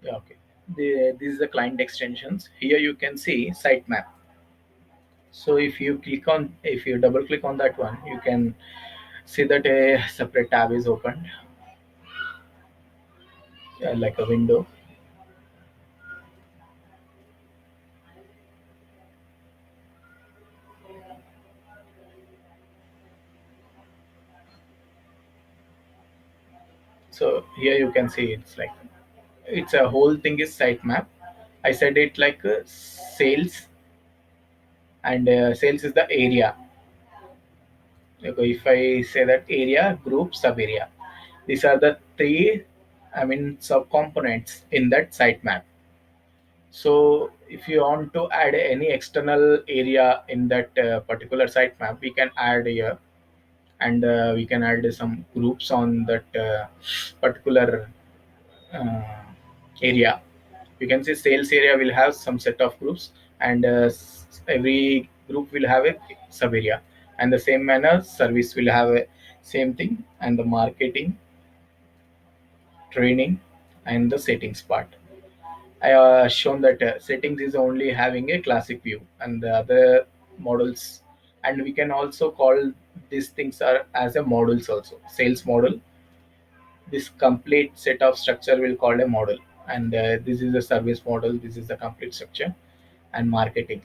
Yeah, okay. This is the client extensions. Here you can see sitemap. So if you double click on that one, you can see that a separate tab is opened, like a window. So here you can see it's like it's a whole thing is sitemap. I said it like sales, and sales is the area. Okay, if I say that area, group, sub area, these are the three, I mean, sub components in that sitemap. So if you want to add any external area in that particular sitemap, we can add here, and we can add some groups on that particular uh, area. You can see sales area will have some set of groups, and every group will have a sub area, and the same manner service will have a same thing, and the marketing, training, and the settings part. I shown that settings is only having a classic view, and the other models, and we can also call these things are as a models also. Sales model, this complete set of structure will call a model, and this is a service model. This is the complete structure, and marketing.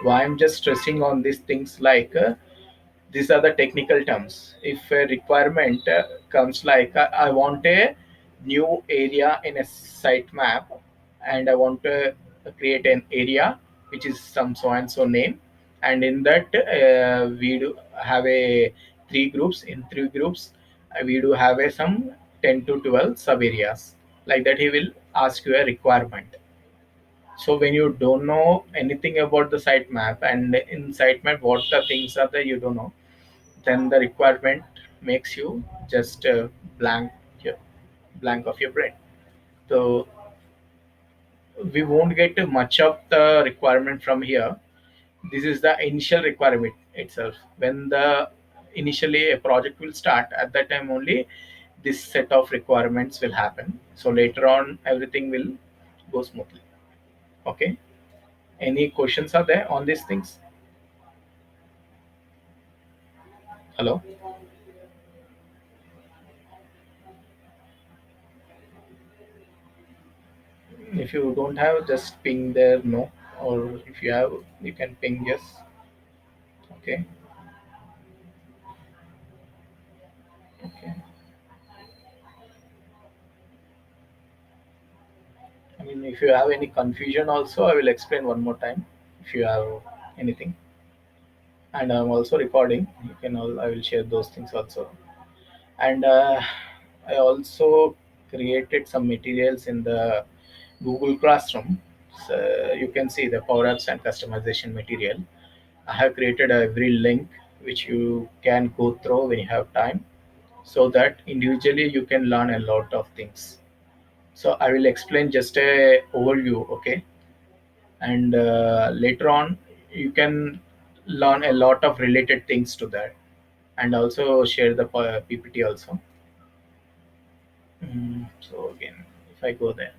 Why I'm just stressing on these things like these are the technical terms. If a requirement comes like I want a new area in a sitemap, and I want to create an area which is some so and so name, and in that we do have a three groups. In three groups, we do have a some 10 to 12 sub areas. Like that, he will ask you a requirement. So when you don't know anything about the sitemap, and in sitemap what the things are that you don't know, then the requirement makes you just blank your blank of your brain. So we won't get much of the requirement from here. This is the initial requirement itself. When the initially a project will start, at that time only this set of requirements will happen. So later on everything will go smoothly. Okay. Any questions are there on these things? Hello. If you don't have, just ping there no, or if you have, you can ping yes. Okay. Okay. I mean, if you have any confusion also, I will explain one more time if you have anything. And I'm also recording. You can all, I will share those things also. And I also created some materials in the Google Classroom. So you can see the power apps and customization material. I have created every link which you can go through when you have time, so that individually you can learn a lot of things. So I will explain just a overview, okay? And later on you can learn a lot of related things to that, and also share the PPT also. So again, if I go there,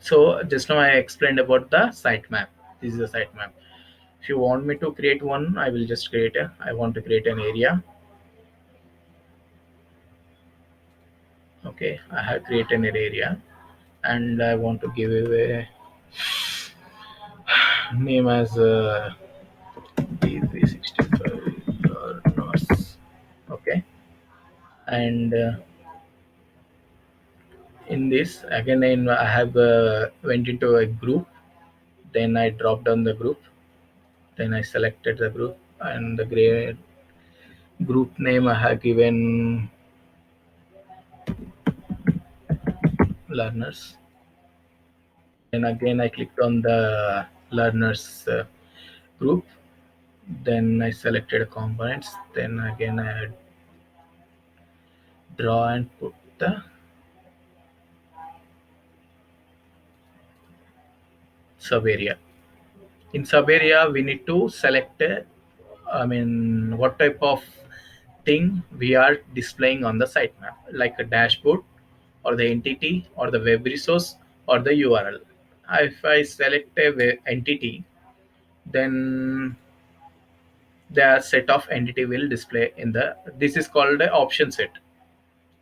so just now I explained about the sitemap. This is a sitemap. If you want me to create one, I will just create a, I want to create an area. Okay, I have created an area, and I want to give a name as D365 or NOS. Okay, and in this again I have went into a group, then I dropped down the group, then I selected the group, and the group name I have given learners. Then again I clicked on the learners group, then I selected components, then again I draw and put the sub area. In sub area we need to select I mean what type of thing we are displaying on the sitemap, like a dashboard, or the entity, or the web resource, or the URL. If I select a entity, then the set of entity will display in the, this is called the option set.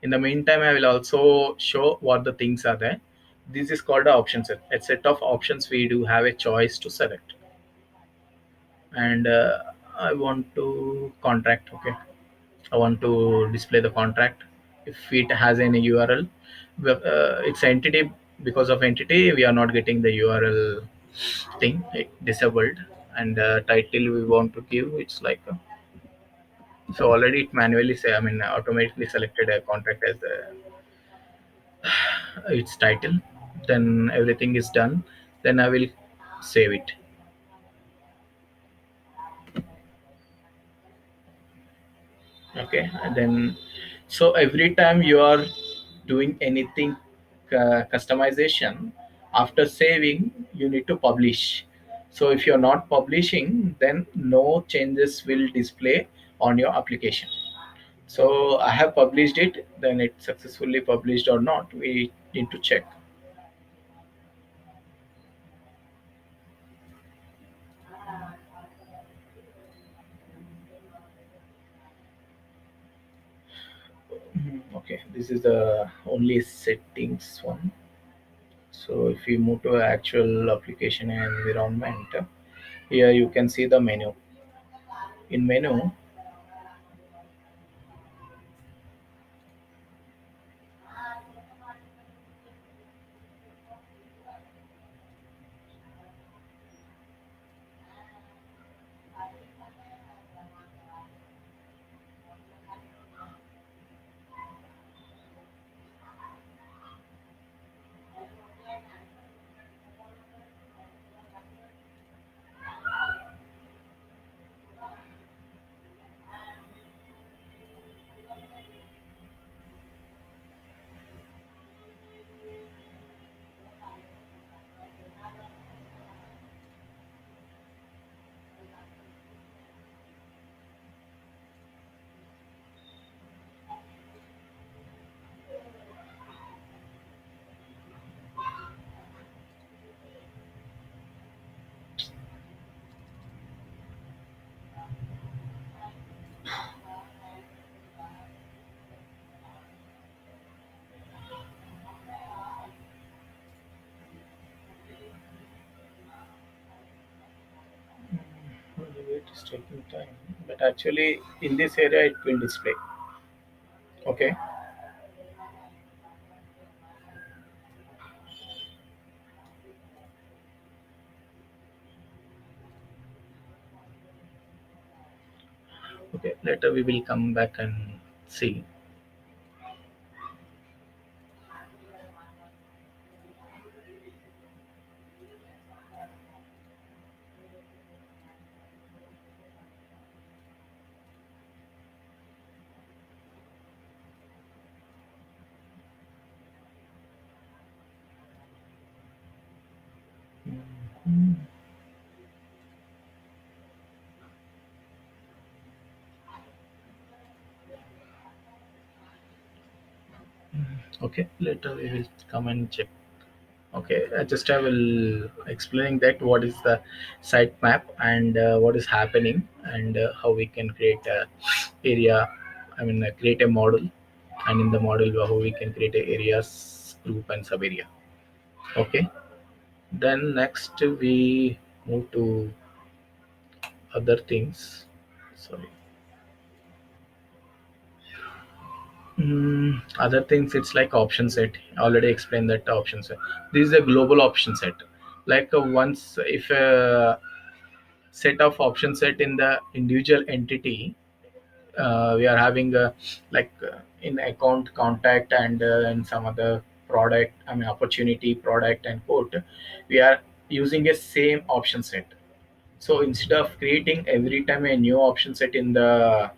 In the meantime, I will also show what the things are there. This is called the option set, a set of options we do have a choice to select. And I want to contract. Okay, I want to display the contract. If it has any URL, it's entity. Because of entity, we are not getting the URL thing, like, disabled. And title we want to give, it's like so already it manually say, I mean, automatically selected a contract as its title. Then everything is done. Then I will save it. Okay, and then, so every time you are doing anything customization, after saving you need to publish. So if you're not publishing, then no changes will display on your application. So I have published it, then it successfully published or not, we need to check. Okay, this is the only settings one. So if you move to actual application environment, here you can see the menu. In menu, it is taking time, but actually in this area it will display. Okay, okay. Later we will come back and see. Okay, later we will come and check. Okay, just I will explaining that what is the site map and what is happening, and how we can create a area. I mean, create a model, and in the model how we can create a areas, group, and sub area. Okay, then next we move to other things. Sorry. Other things, it's like option set. I already explained that option set. This is a global option set. Like once if a set of option set in the individual entity, we are having like in account, contact, and in some other product, I mean opportunity, product, and quote, we are using a same option set. So instead of creating every time a new option set in the,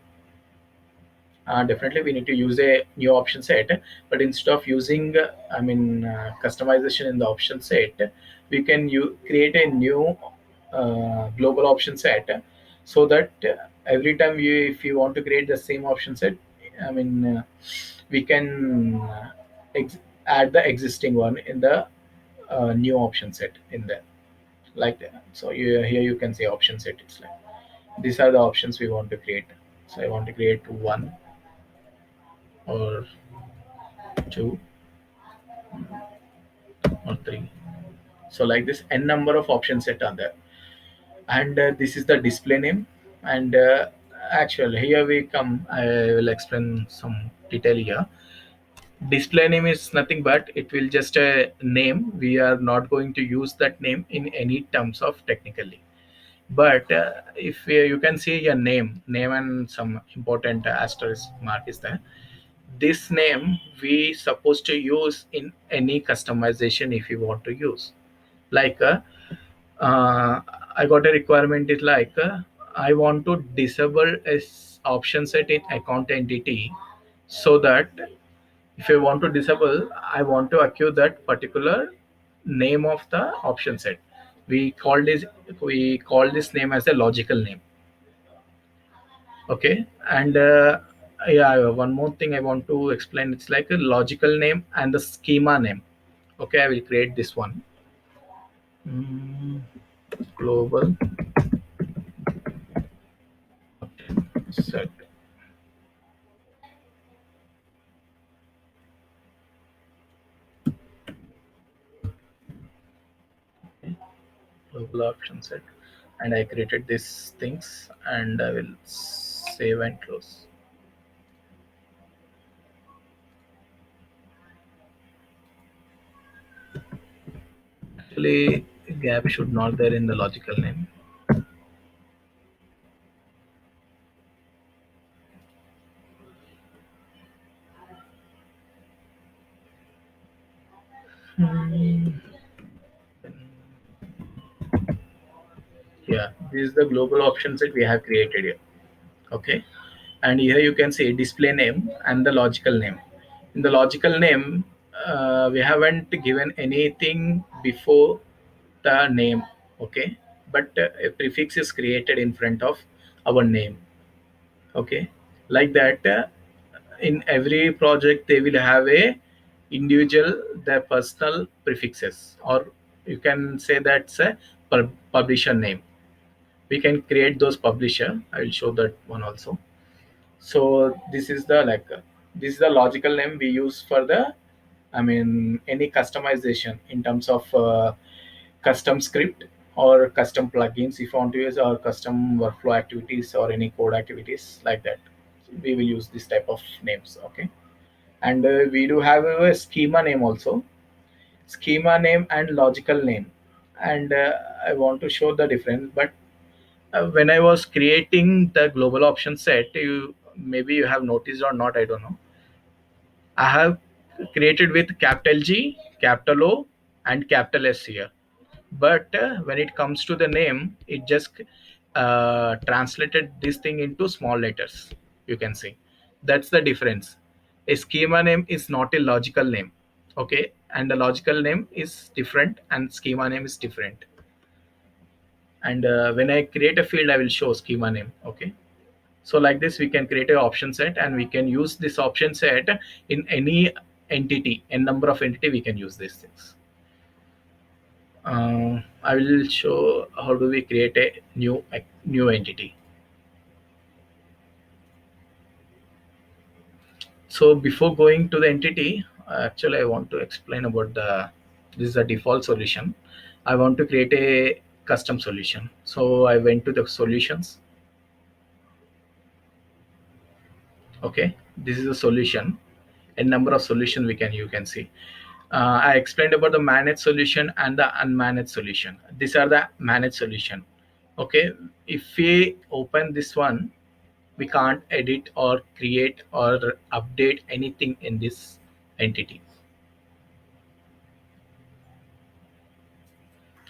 definitely we need to use a new option set, but instead of using I mean customization in the option set, we can create a new global option set, so that every time if you want to create the same option set, I mean we can add the existing one in the new option set in there, like that. So here you can say option set. It's like these are the options we want to create. So I want to create one or two or three. So like this, n number of option set are there, and this is the display name. And actually, here we come. I will explain some detail here. Display name is nothing but it will just a name. We are not going to use that name in any terms of technically. But if you can see a name and some important asterisk mark is there. This name we supposed to use in any customization if you want to use. Like uh, I got a requirement is like I want to disable option set in account entity, so that if I want to disable, I want to accrue that particular name of the option set. We call this we call this name as a logical name. Okay, and yeah, one more thing I want to explain. It's like a logical name and the schema name. Okay, I will create this one. Mm, global set. Global option set, and I created these things, and I will save and close. Actually, gap should not there in the logical name. Hmm, yeah, this is the global option set we have created here. Okay, and here you can see display name and the logical name. In the logical name, we haven't given anything before the name. Okay, but a prefix is created in front of our name. Okay, like that. In every project they will have a individual their personal prefixes, or you can say that's a publisher name. We can create those publisher. I will show that one also. So this is the like this is the logical name we use for the, I mean, any customization in terms of custom script or custom plugins if you want to use, or custom workflow activities or any code activities like that. We will use this type of names. Okay, and we do have a schema name also, schema name and logical name. And I want to show the difference. But when I was creating the global option set, you maybe you have noticed or not, I don't know. I have created with capital G, capital O, and capital S here. But when it comes to the name, it just translated this thing into small letters. You can see that's the difference. A schema name is not a logical name. Okay, and the logical name is different, and schema name is different. And when I create a field, I will show schema name. Okay, so like this we can create a option set, and we can use this option set in any entity, n number of entity we can use these things. I will show how do we create a new entity. So before going to the entity, actually I want to explain about the, this is a default solution. I want to create a custom solution. So I went to the solutions. Okay, this is a solution, a number of solution we can, you can see. I explained about the managed solution and the unmanaged solution. These are the managed solution. Okay, if we open this one, we can't edit or create or update anything in this entity.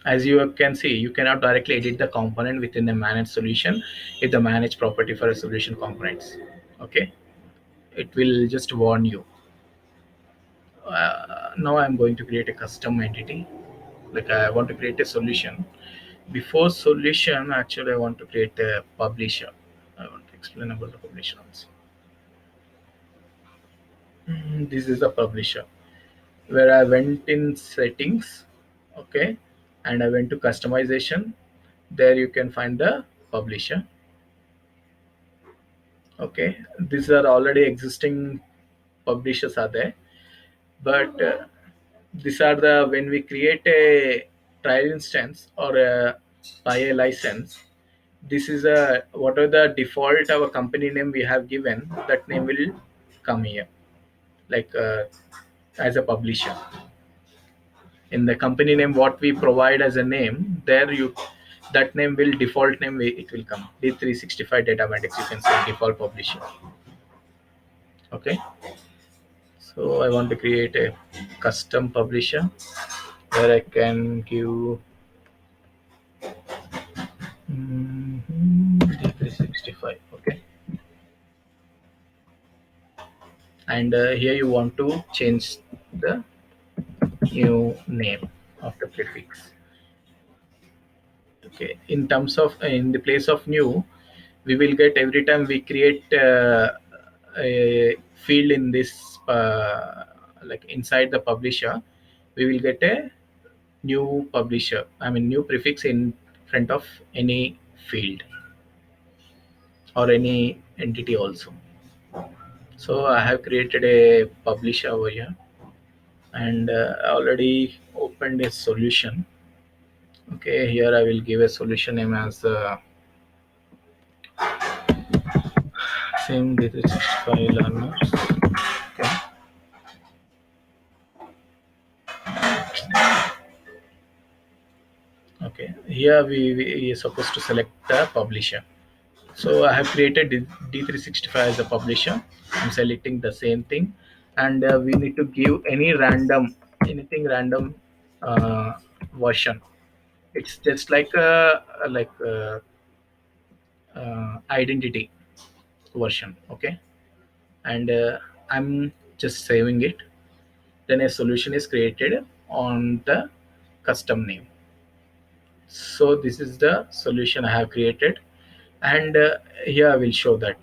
As you can see, you cannot directly edit the component within the managed solution if the managed property for a solution components. Okay, it will just warn you. Now I'm going to create a custom entity. Like I want to create a solution. Before solution, actually I want to create a publisher. I want to explain about the publisher also. This is a publisher where I went in settings. Okay, and I went to customization. There you can find the publisher. Okay, these are already existing publishers are there, but these are the when we create a trial instance or buy a license, this is a whatever the default our company name we have given, that name will come here, like as a publisher. In the company name what we provide as a name, there you that name will default name it will come D365 datamatics, you can say default publisher. Okay, so I want to create a custom publisher where I can give D365. Okay, and here you want to change the new name of the prefix. Okay, in terms of in the place of new, we will get every time we create a field in this like inside the publisher, we will get a new publisher, I mean new prefix in front of any field or any entity also. So I have created a publisher over here, and I already opened a solution. Okay, here I will give a solution name as same D365 learners. Okay, okay. Here we are supposed to select the publisher. So I have created D365 as a publisher. I'm selecting the same thing, and we need to give any random, anything random version. It's just like identity version. Okay, and I'm just saving it. Then a solution is created on the custom name. So this is the solution I have created, and here I will show that.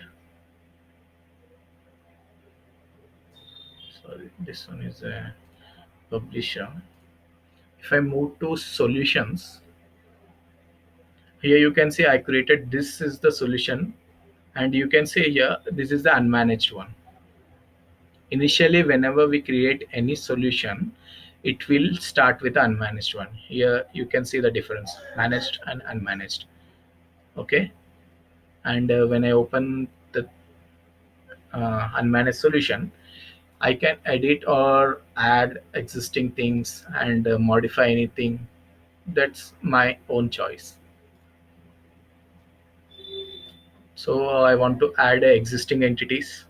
Sorry, this one is a publisher. If I move to solutions, here you can see I created this is the solution, and you can see here this is the unmanaged one. Initially, whenever we create any solution, it will start with the unmanaged one. Here you can see the difference, managed and unmanaged. Okay, and when I open the unmanaged solution, I can edit or add existing things and modify anything. That's my own choice. So I want to add existing entities.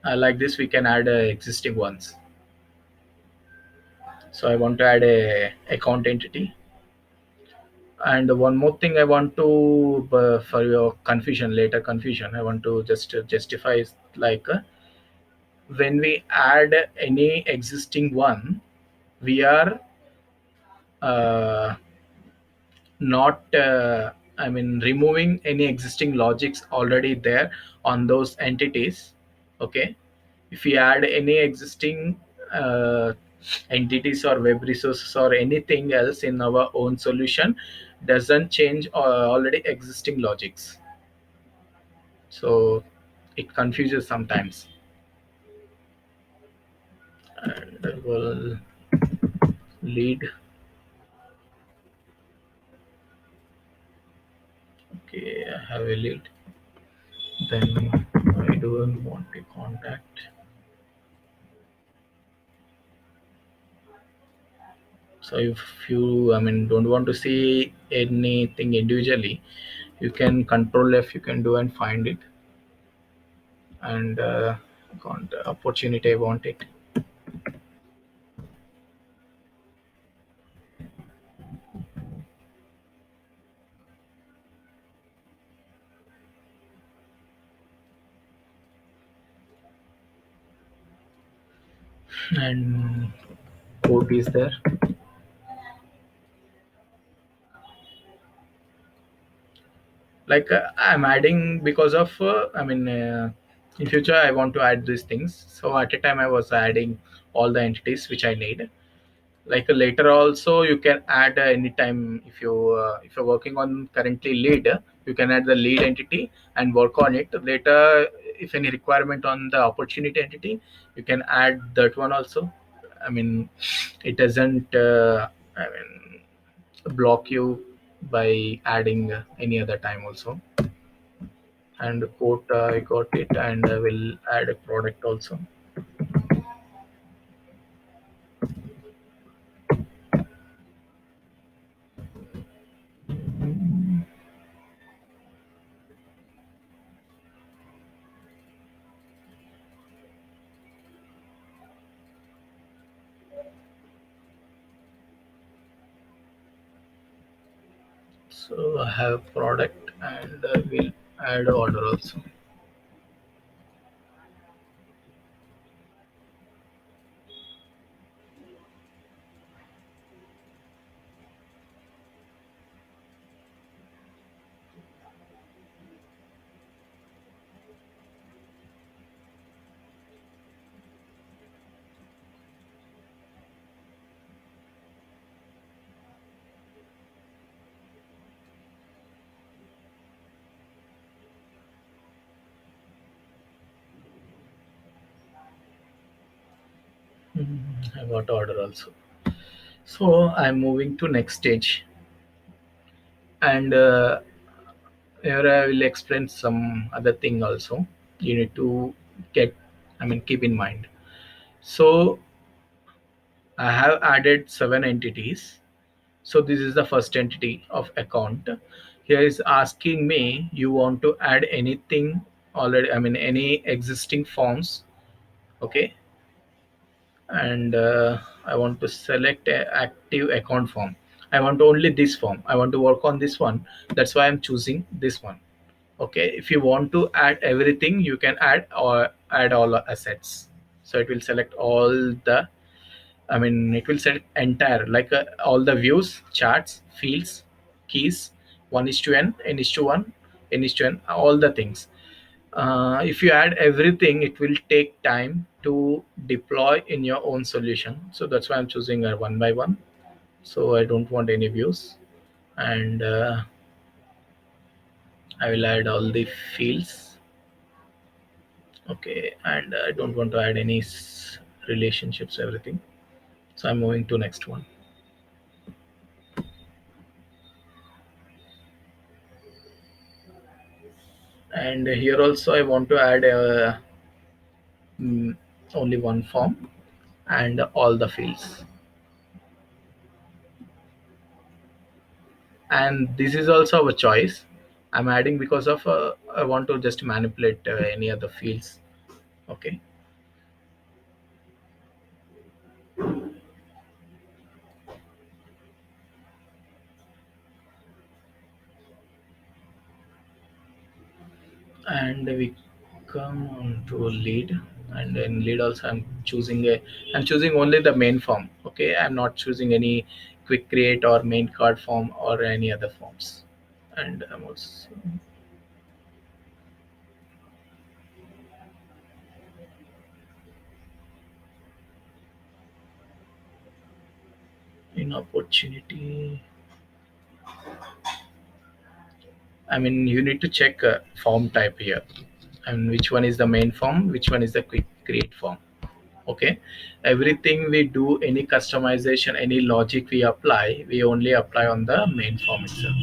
Like this, we can add existing ones. So I want to add a account entity. And one more thing I want to, for your confusion, later confusion, I want to just justify is like when we add any existing one, we are uh, not I mean removing any existing logics already there on those entities. Okay, if we add any existing uh, entities or web resources or anything else in our own solution, doesn't change already existing logics, so it confuses sometimes. And I will lead. Okay, I have a lead, then I don't want to contact. So if you, I mean, don't want to see anything individually, you can control F, you can do and find it, and opportunity I want it. And code is there. Like I'm adding because of I mean in future I want to add these things. So at a time I was adding all the entities which I need. Later also you can add anytime. If you're working on currently lead, you can add the lead entity and work on it later. If any requirement on the opportunity entity, you can add that one also. I mean, it doesn't I mean block you by adding any other time also. And quote, I got it, and I will add a product also. So I have product, and I will add order also. I got order also. So I'm moving to next stage, and here I will explain some other thing also. You need to get, I mean, keep in mind. So I have added 7 entities. So this is the first entity of account. Here is asking me, you want to add anything already, I mean any existing forms. Okay. And I want to select a active account form. I want only this form, I want to work on this one. That's why I'm choosing this one. Okay, if you want to add everything, you can add or add all assets. So it will select all the, I mean, it will set entire, like all the views, charts, fields, keys, 1 is to n is to 1, n is to n, all the things. If you add everything, it will take time to deploy in your own solution. So that's why I'm choosing a one by one. So I don't want any views, and I will add all the fields. Okay, and I don't want to add any relationships, everything. So I'm moving to next one. And here also I want to add mm, only one form and all the fields. And this is also a choice I'm adding because of I want to just manipulate any other fields. Okay. And we come on to lead. And in lead also I'm choosing only the main form. Okay, I'm not choosing any quick create or main card form or any other forms. And I'm also in opportunity, I mean, you need to check form type here, and which one is the main form, which one is the quick create form. Okay, everything we do, any customization, any logic we apply, we only apply on the main form itself.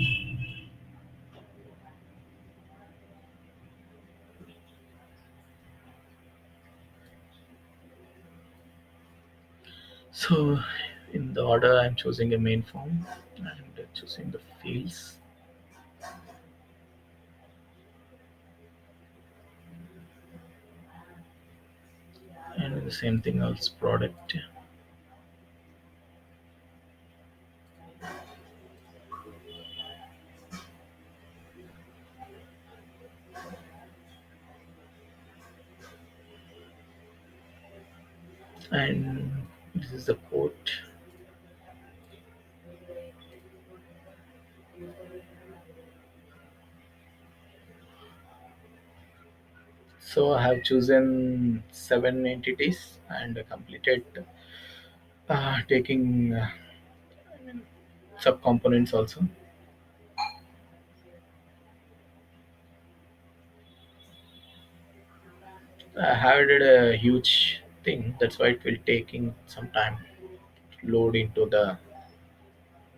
So, in the order, I'm choosing a main form and choosing the fields, and the same thing else product. And this is the quote. So I have chosen 7 entities and completed taking subcomponents also. I have did a huge thing. That's why it will taking some time to load into the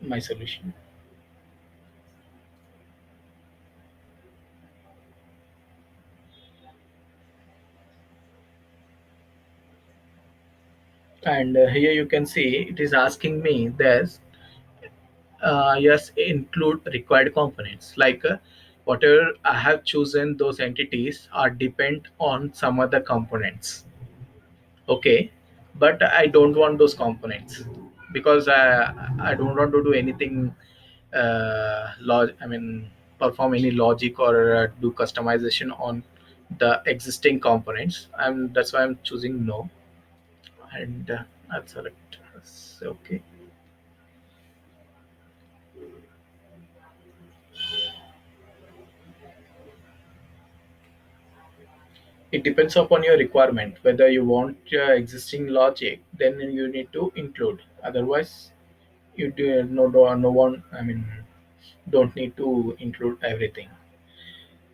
my solution. And here you can see it is asking me this. Yes, include required components like whatever I have chosen. Those entities are depend on some other components. Okay, but I don't want those components because I don't want to do anything I mean perform any logic or do customization on the existing components. That's why I'm choosing no. And I'll select yes, okay. It depends upon your requirement whether you want existing logic, then you need to include. Otherwise you do no one, I mean, don't need to include everything.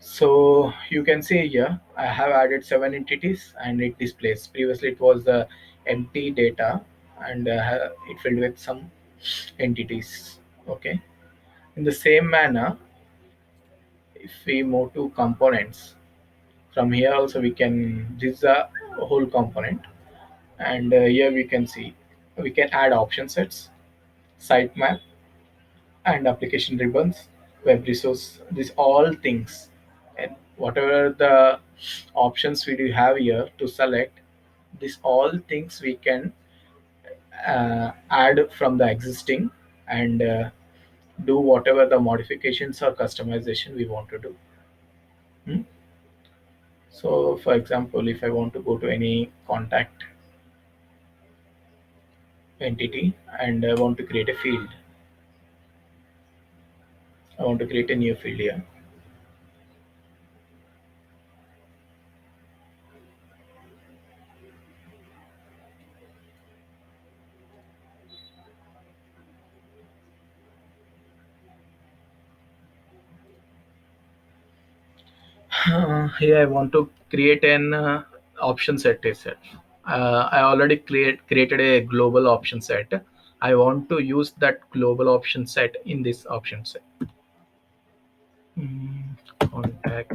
So you can see here I have added 7 entities and it displays. Previously it was the empty data and it filled with some entities. Okay. In the same manner, if we move to components, from here also we can, this is a whole component, and here we can see we can add option sets, sitemap, and application ribbons, web resource, these all things. And whatever the options we do have here to select, these all things we can add from the existing, and do whatever the modifications or customization we want to do. Hmm? So for example, if I want to go to any contact entity and I want to create a field, I want to create a new field here. Here I want to create an option set itself. I already created a global option set. I want to use that global option set in this option set. Contact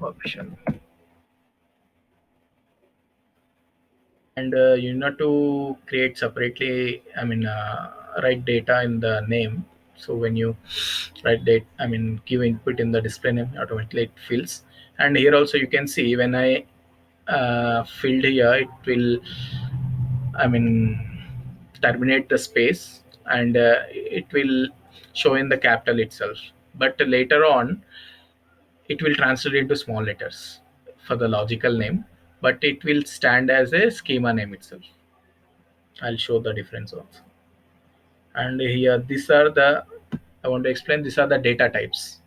option. And you need to create separately, I mean, write data in the name. So when you write date, I mean, give input in the display name, automatically it fills. And here also you can see when I filled here, it will, I mean, terminate the space, and it will show in the capital itself. But later on it will translate into small letters for the logical name, but it will stand as a schema name itself. I'll show the difference also. And here these are the, I want to explain, these are the data types.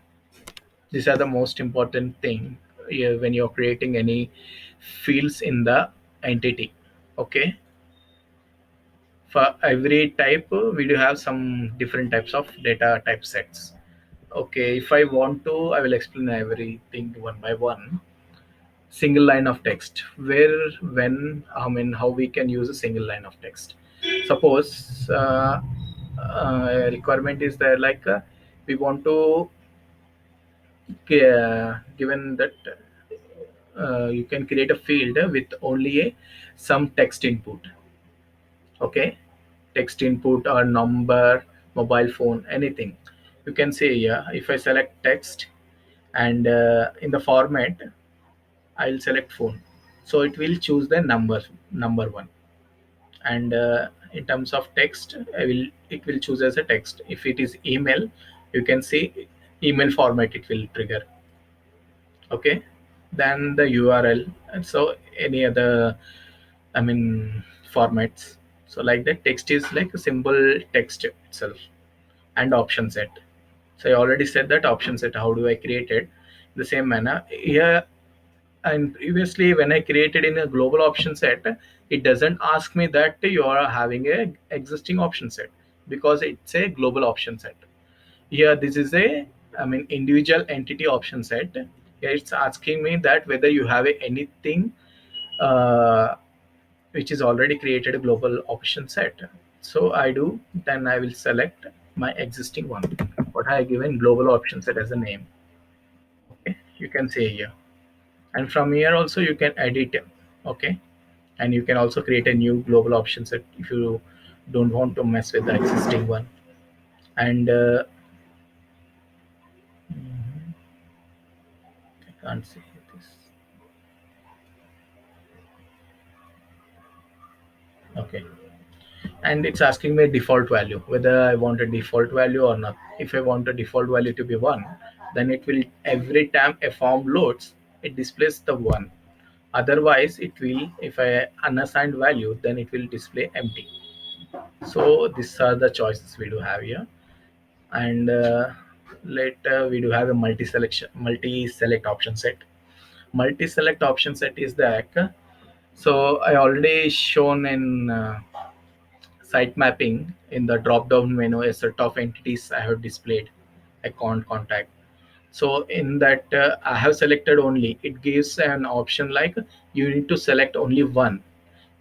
These are the most important thing here when you're creating any fields in the entity. Okay. For every type, we do have some different types of data type sets. Okay, if I want to, I will explain everything one by one. Single line of text, where, when, I mean, how we can use a single line of text. Suppose a requirement is there, like we want to given that you can create a field with only a some text input. Okay, text input or number, mobile phone, anything. You can say, yeah, if I select text and in the format I'll select phone, so it will choose the number one. And in terms of text, I will, it will choose as a text. If it is email, you can see email format it will trigger. Okay, then the URL, and so any other, I mean, formats. So like that, text is like a simple text itself. And option set, so I already said that option set, how do I create it? The same manner here. And previously when I created in a global option set, It doesn't ask me that you are having a existing option set, because it's a global option set. Here this is a, I mean, individual entity option set. Here it's asking me that whether you have anything uh, which is already created a global option set. So I do, then I will select my existing one, what I given global option set as a name. Okay, you can say here, and from here also you can edit it. Okay, and you can also create a new global option set if you don't want to mess with the existing one. And I can't see this. Okay, and it's asking me default value, whether I want a default value or not. If I want a default value to be 1, then it will, every time a form loads, it displays the 1. Otherwise it will, if I unassigned value, then it will display empty. So these are the choices we do have here. And later we do have a multi select option set. Multi select option set is that, so I already shown in site mapping, in the drop down menu a set of entities I have displayed, account, contact. So in that, I have selected only, it gives an option like you need to select only one.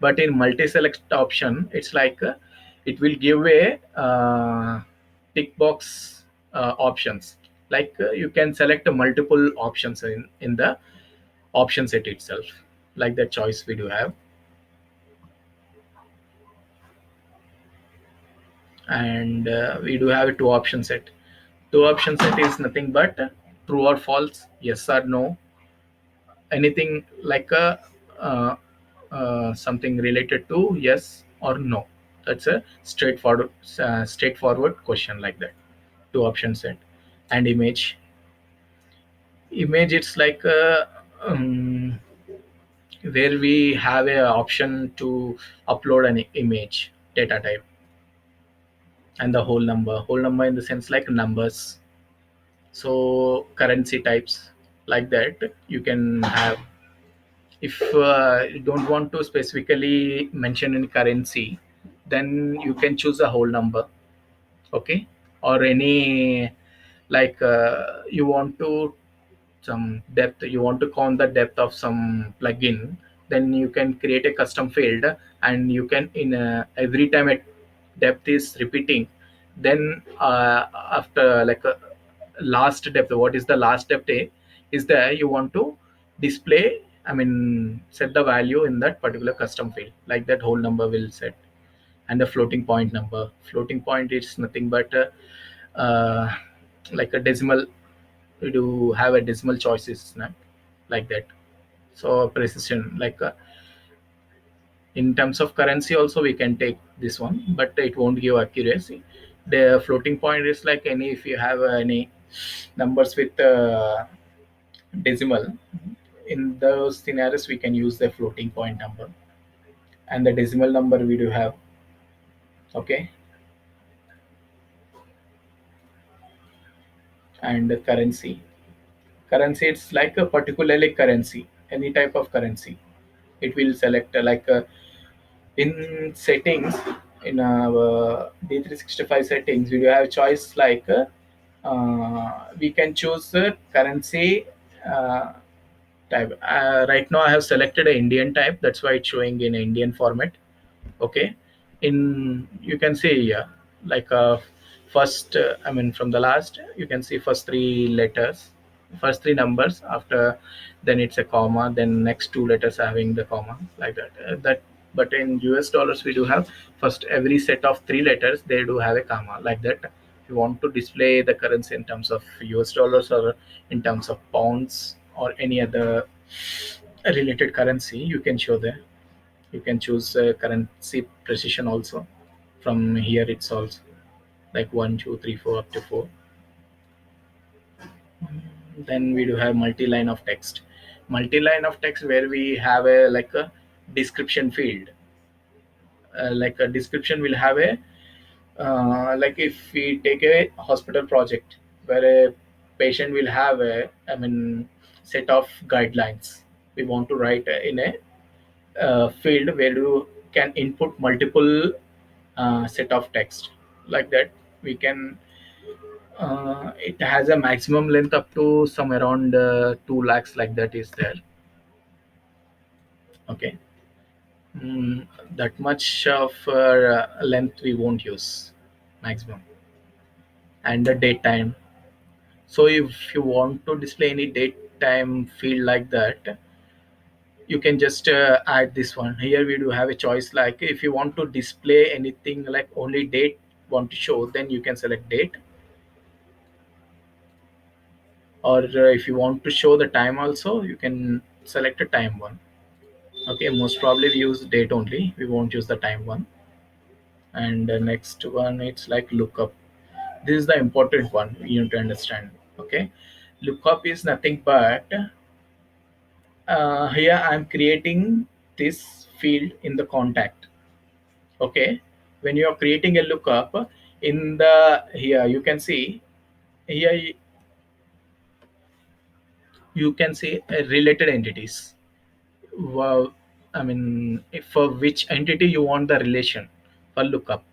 But in multi select option, it's like it will give a tick box options, like you can select multiple options in the option set itself, like that choice we do have. And we do have a two option set. Two option set is nothing but true or false, yes or no, anything like a something related to yes or no. That's a straightforward question, like that. Two option set. And image, it's like where we have a option to upload an image data type, and the whole number in the sense like numbers. So currency types, like that you can have. If you don't want to specifically mention any currency, then you can choose a whole number. Okay, or any, like you want to some depth, you want to count the depth of some plugin, then you can create a custom field, and you can, in every time a depth is repeating, then after like last depth, what is the last depth is there, you want to display, I mean set the value in that particular custom field, like that whole number will set. And the floating point number, floating point is nothing but uh, like a decimal. We do have a decimal choices, no? Like that. So precision, like in terms of currency also we can take this one, but it won't give accuracy. The floating point is like any, if you have any numbers with decimal, in those scenarios we can use the floating point number. And the decimal number we do have. Okay, and the currency, it's like a particularly currency, any type of currency. It will select like in settings, in our D365 settings, we do have choice like we can choose currency type. Right now I have selected a Indian type, that's why it's showing in Indian format. Okay, in, you can see like first I mean from the last, you can see first three letters, first three numbers, after then it's a comma, then next two letters having the comma, like that. That, but in US dollars we do have first every set of three letters, they do have a comma, like that. If you want to display the currency in terms of US dollars, or in terms of pounds, or any other related currency, you can show there. You can choose currency precision also. From here it's also like 1 2 3 4 up to 4. Then we do have multi-line of text. Multi-line of text, where we have a like a description field. Like a description will have a like if we take a hospital project, where a patient will have a, I mean, set of guidelines we want to write in a field where you can input multiple set of text. Like that we can, it has a maximum length up to some around 2 lakhs, like that is there. Okay. That much of length we won't use maximum. And the date time, so if you want to display any date time field like that, you can just add this one. Here we do have a choice, like if you want to display anything like only date want to show, then you can select date. Or if you want to show the time also, you can select a time one. Okay, most probably we use date only, we won't use the time one. And the next one, it's like lookup. This is the important one you need to understand. Okay, lookup is nothing but, here I'm creating this field in the contact. Okay, when you are creating a lookup in the, here you can see, here you can see related entities. Wow, I mean, if for which entity you want the relation for lookup,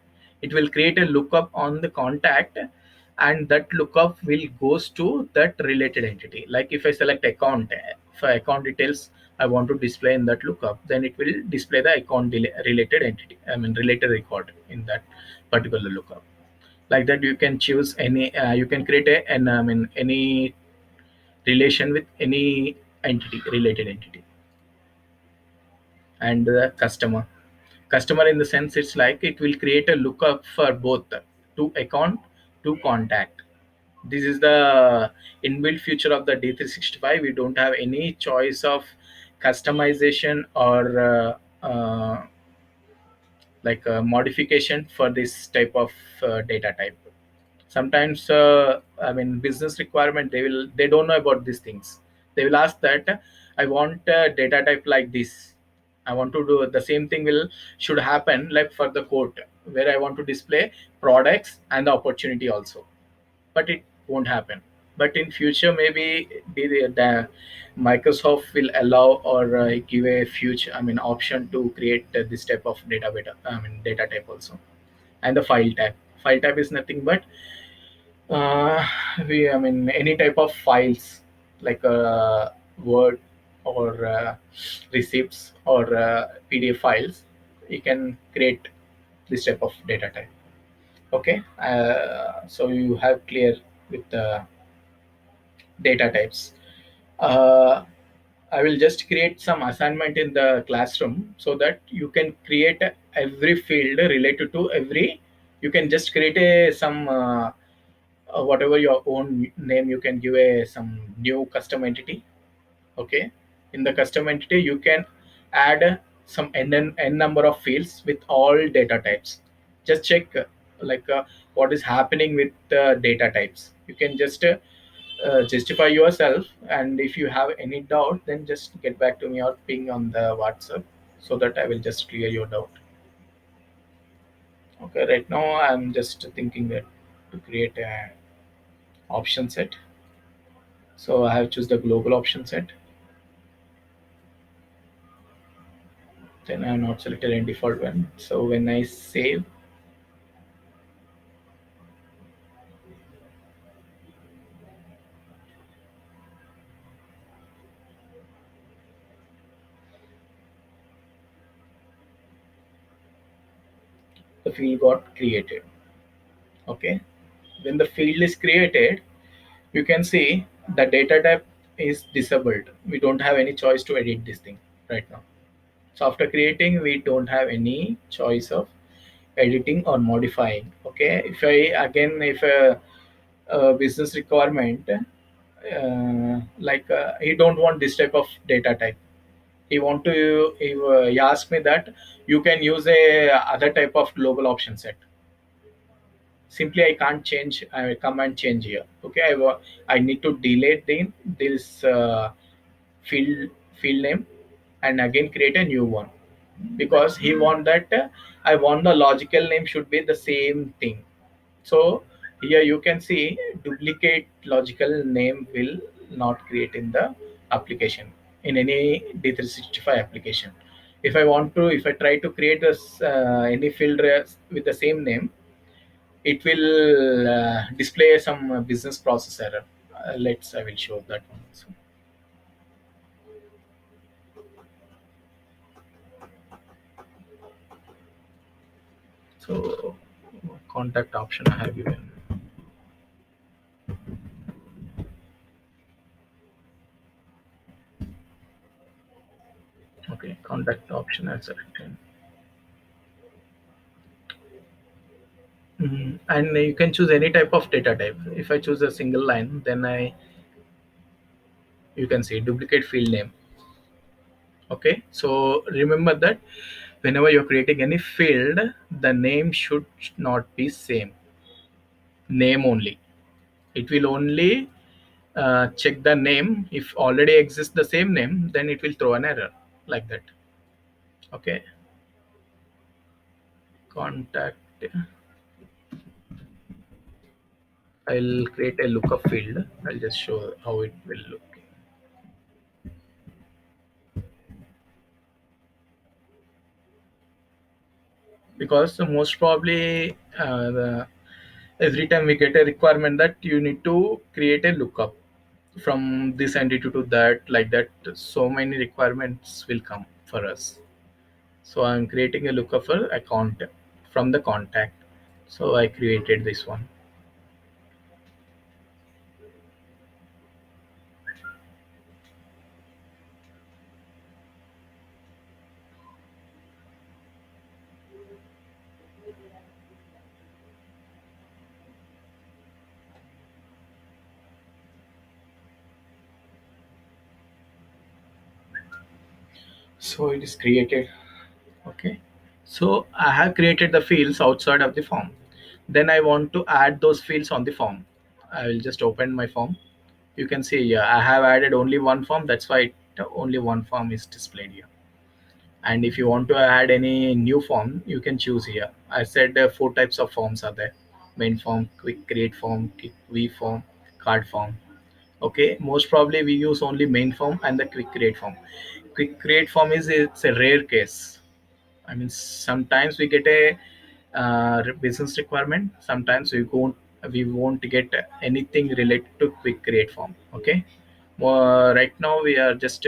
it will create a lookup on the contact, and that lookup will goes to that related entity. Like if I select account, for account details I want to display in that lookup, then it will display the related entity. I mean related record in that particular lookup. Like that you can choose any. You can create a, and I mean any relation with any entity, related entity. And the customer in the sense, it's like it will create a lookup for both, to account, to contact. This is the inbuilt feature of the D365. We don't have any choice of customization or like modification for this type of data type. Sometimes I mean business requirement, they don't know about these things. They will ask that, I want data type like this. I want to do the same thing will should happen like for the quote, where I want to display products and the opportunity also, but it won't happen. But in future maybe the Microsoft will allow or give a future, I mean option to create this type of I mean data type also. And the file type is nothing but, uh, I mean, any type of files, like Word or receipts or PDF files, you can create this type of data type. Okay, so you have clear with the data types. Uh, I will just create some assignment in the classroom so that you can create every field related to every. You can just create a some. Whatever your own name, you can give a some new custom entity. Okay, in the custom entity you can add some n number of fields with all data types. Just check like what is happening with data types. You can just justify yourself, and if you have any doubt, then just get back to me or ping on the WhatsApp, so that I will just clear your doubt. Okay, right now I'm just thinking that to create a option set. So I have choose the global option set. Then I have not selected any default one. So when I save, the field got created. Okay. When the field is created, you can see the data type is disabled. We don't have any choice to edit this thing right now. So after creating, we don't have any choice of editing or modifying. Okay. If I again, if a business requirement, like he don't want this type of data type, he asked me that you can use a other type of global option set. Simply I can't change, I come and change here. Okay, I need to delete this field field name and again create a new one, because he want that I want the logical name should be the same thing. So here you can see duplicate logical name will not create in the application, in any D365 application. If I try to create this any field with the same name, it will display some business process error. I will show that one also. So contact option I have given. Okay, contact option I selected. And you can choose any type of data type. If I choose a single line, then I you can see duplicate field name. Okay, so remember that whenever you're creating any field, the name should not be same. Name only. It will only check the name. If already exists the same name, then it will throw an error like that. Okay, contact. I'll create a lookup field. I'll just show how it will look. Because most probably every time we get a requirement that you need to create a lookup from this entity to that, like that, so many requirements will come for us. So I'm creating a lookup for account from the contact. So I created this one. So it is created. Okay, so I have created the fields outside of the form. Then I want to add those fields on the form. I will just open my form. You can see here I have added only one form. That's why only one form is displayed here. And if you want to add any new form, you can choose here. I said four types of forms are there: main form, quick create form, quick v form, card form. Okay, most probably we use only main form and the quick create form. Quick create form is it's a rare case. I mean, sometimes we get a business requirement. Sometimes we won't get anything related to quick create form. Okay, right now we are just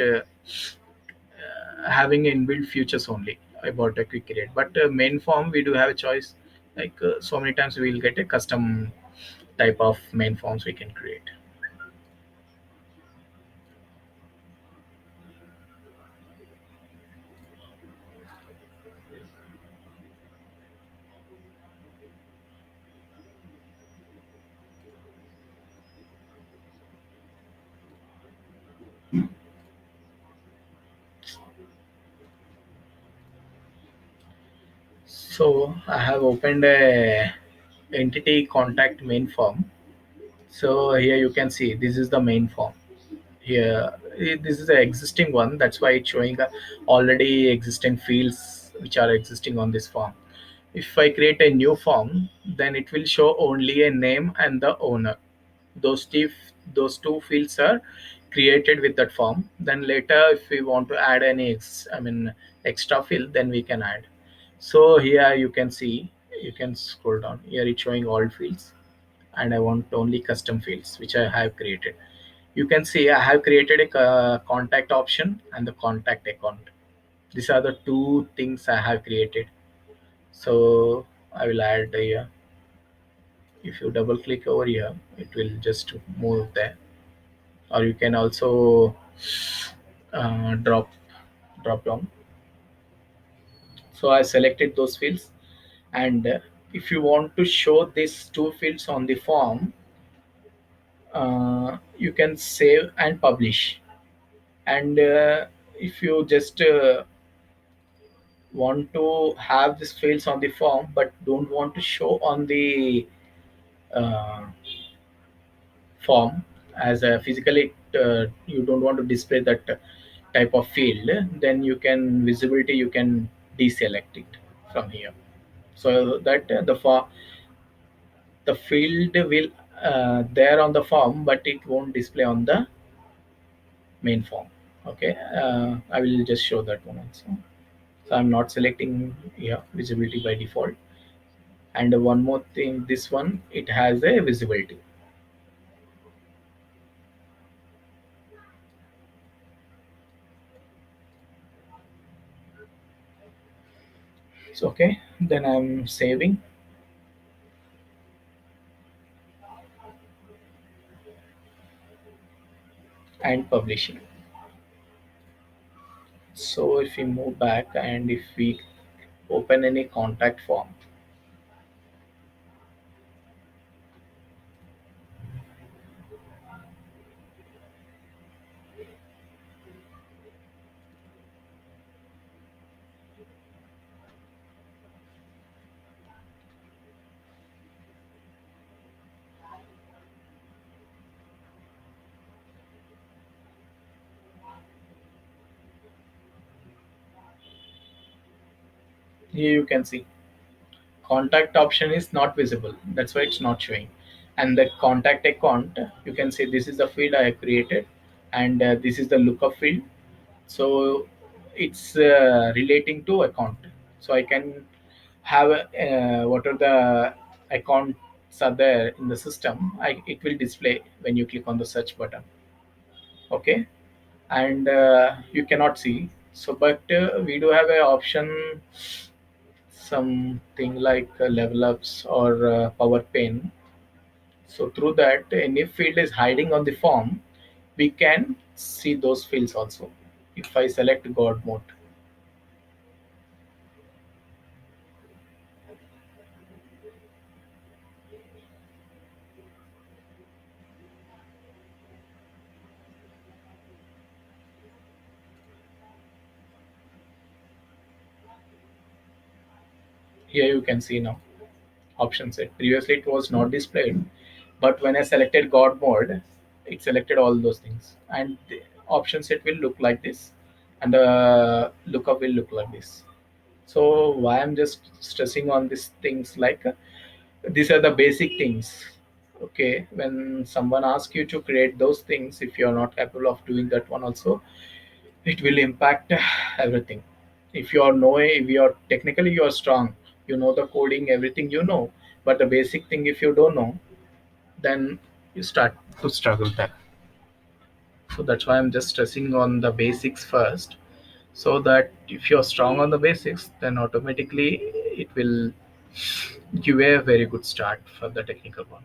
having inbuilt features only about a quick create. But main form we do have a choice. Like so many times we will get a custom type of main forms we can create. So I have opened a entity contact main form. So here you can see this is the main form. Here this is the existing one. That's why it's showing already existing fields which are existing on this form. If I create a new form, then it will show only a name and the owner. Those two fields are created with that form. Then later, if we want to add any extra field, then we can add. So here you can see, you can scroll down. Here it's showing all fields, and I want only custom fields which I have created. You can see I have created a contact option and the contact account. These are the two things I have created. So I will add here. If you double click over here, it will just move there. Or you can also drop down. So I selected those fields, and if you want to show these two fields on the form, you can save and publish. And if you just want to have these fields on the form but don't want to show on the uh, form as a physically, you don't want to display that type of field, then you can visibility, you can deselect it from here, so that the field will there on the form, but it won't display on the main form. Okay, I will just show that one also. So I'm not selecting, yeah, visibility by default. And one more thing, this one, it has a visibility. So okay, then I'm saving and publishing. So if we move back and if we open any contact form, here you can see contact option is not visible. That's why it's not showing. And the contact account, you can see this is the field I have created, and this is the lookup field. So it's relating to account. So I can have what are the accounts are there in the system. It will display when you click on the search button. Okay, and you cannot see. So, but we do have an option, something like level ups or power pane. So through that, any field is hiding on the form, we can see those fields also. If I select God mode, here you can see now option set. Previously it was not displayed, but when I selected God mode, it selected all those things, and the option set will look like this, and the lookup will look like this. So why I'm just stressing on these things, like these are the basic things. Okay, when someone asks you to create those things, if you're not capable of doing that one also, it will impact everything. If you are know, if you're technically you're strong, you know the coding, everything you know, but the basic thing if you don't know, then you start to struggle there. So that's why I'm just stressing on the basics first, so that if you're strong on the basics, then automatically it will give a very good start for the technical one.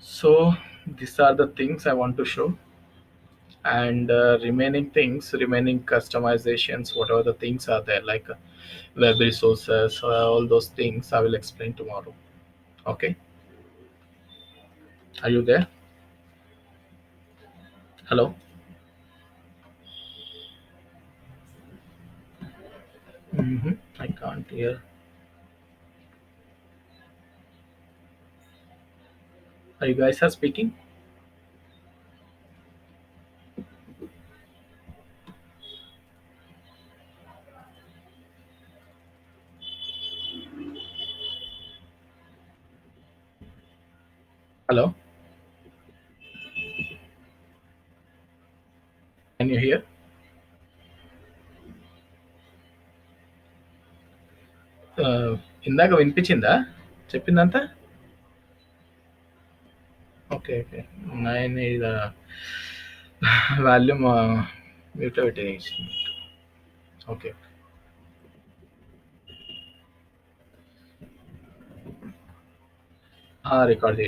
So these are the things I want to show, and remaining things, remaining customizations, whatever the things are there, like web resources, all those things I will explain tomorrow. Okay, are you there? Hello? I can't hear. Are you guys are speaking? Hello? Can you hear? ఇందాక వినిపించిందా చెప్పిందంతా? Okay okay. నేను ఇది volume మ్యూట్లో పెట్టేసి. Okay. Record